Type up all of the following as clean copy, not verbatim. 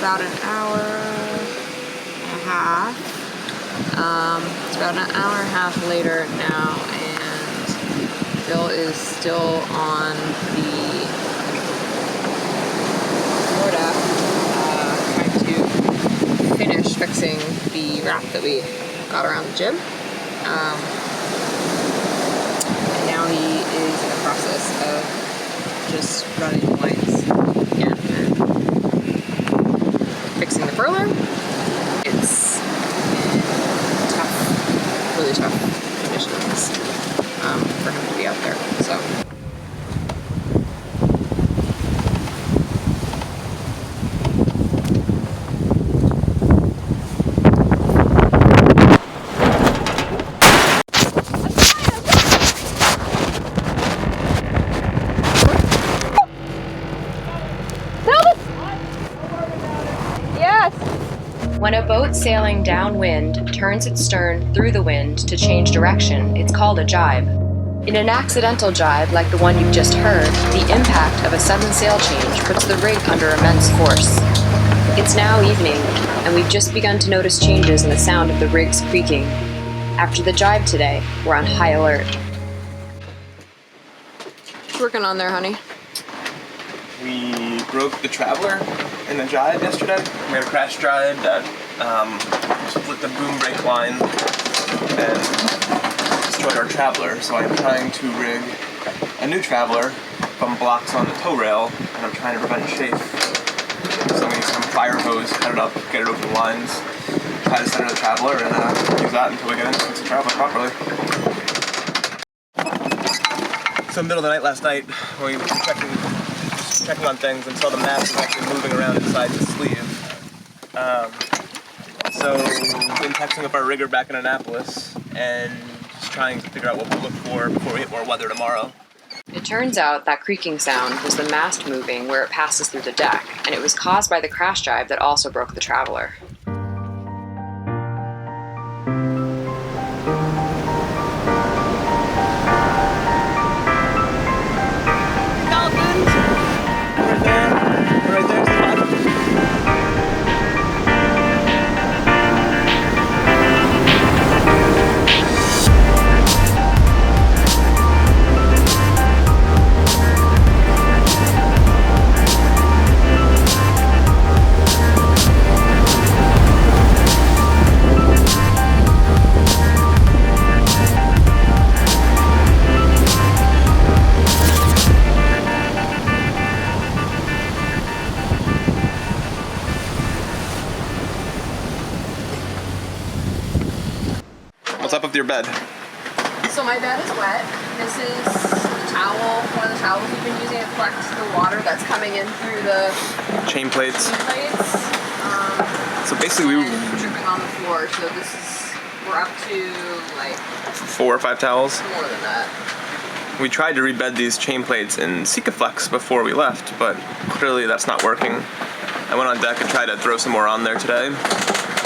about an hour and a half. It's about an hour and a half later now, and Bill is still on the floor deck, trying to finish fixing the wrap that we got around the jib. And now he is in the process of just running the lines again and fixing the furler. It's tough, really tough conditions for him to be out there. So. When a boat sailing downwind turns its stern through the wind to change direction, it's called a jibe. In an accidental jibe like the one you've just heard, the impact of a sudden sail change puts the rig under immense force. It's now evening, and we've just begun to notice changes in the sound of the rig's creaking. After the jibe today, we're on high alert. What's working on there, honey? We broke the traveler in the jibe yesterday. We had a crash jibe that split the boom brake line and destroyed our traveler. So I'm trying to rig a new traveler from blocks on the tow rail, and I'm trying to prevent chafe. So we need some fire hose, cut it up, get it over the lines, try to center the traveler, and use that until we get in to fix the traveler properly. So in the middle of the night last night, we were checking on things and saw the mast was actually moving around inside the sleeve. So we've been texting with our rigger back in Annapolis and just trying to figure out what we'll look for before we hit more weather tomorrow. It turns out that creaking sound was the mast moving where it passes through the deck, and it was caused by the crash jibe that also broke the traveler. What's up with your bed? So my bed is wet. This is the towel, one of the towels we've been using to collect the water that's coming in through the Chain plates. So basically we were dripping on the floor. So we're up to like 4 or 5 towels. more than that. We tried to rebed these chain plates in Sikaflex before we left, but clearly that's not working. I went on deck and tried to throw some more on there today.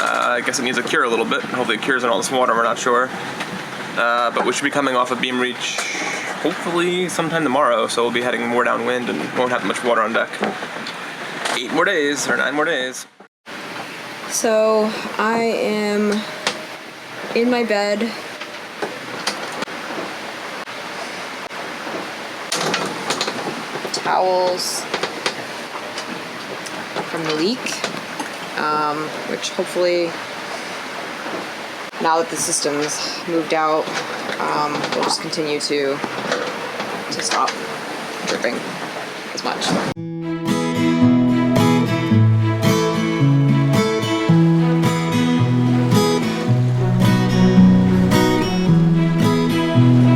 I guess it needs a cure a little bit. Hopefully it cures in all this water, we're not sure. But we should be coming off of beam reach hopefully sometime tomorrow, so we'll be heading more downwind and won't have much water on deck. 8 more days, or 9 more days. So I am in my bed. Towels from the leak, which hopefully, now that the system's moved out, will just continue to stop dripping as much.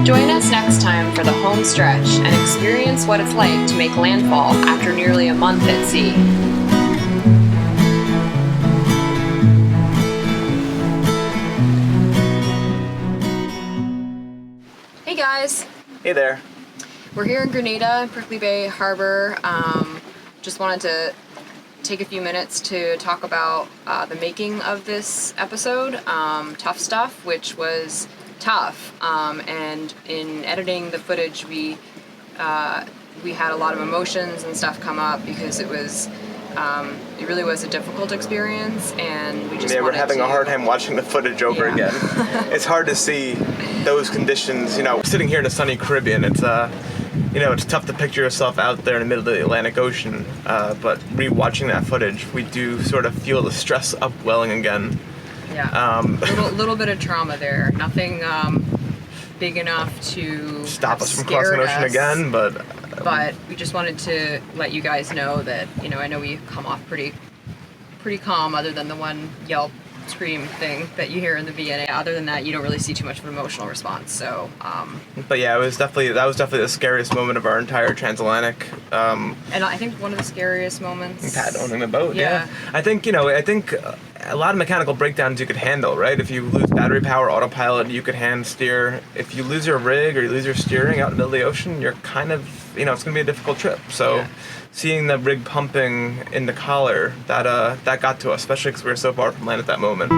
Join us next time for the home stretch and experience what it's like to make landfall after nearly a month at sea. Hey guys! Hey there. We're here in Grenada, Prickly Bay Harbor. Just wanted to take a few minutes to talk about the making of this episode, Tough Stuff, which was tough. And in editing the footage, we had a lot of emotions and stuff come up because it was it really was a difficult experience, and we just we're wanted having to, a hard time watching the footage over Yeah. again. It's hard to see those conditions. Sitting here in the sunny Caribbean, it's it's tough to picture yourself out there in the middle of the Atlantic Ocean. But rewatching that footage, we do sort of feel the stress upwelling again. Yeah. Little bit of trauma there. Nothing big enough to Stop us from scared crossing the ocean us, again, but we just wanted to let you guys know that, I know we come off pretty calm, other than the one yelp scream thing that you hear in the VNA. Other than that, you don't really see too much of an emotional response. So, but yeah, that was definitely the scariest moment of our entire transatlantic. and I think one of the scariest moments. Pat owning the boat. Yeah. I think a lot of mechanical breakdowns you could handle, right? If you lose battery power, autopilot, you could hand steer. If you lose your rig or you lose your steering out in the middle of the ocean, you're kind of, it's going to be a difficult trip. So. Yeah. Seeing the rig pumping in the collar, that got to us, especially because we were so far from land at that moment.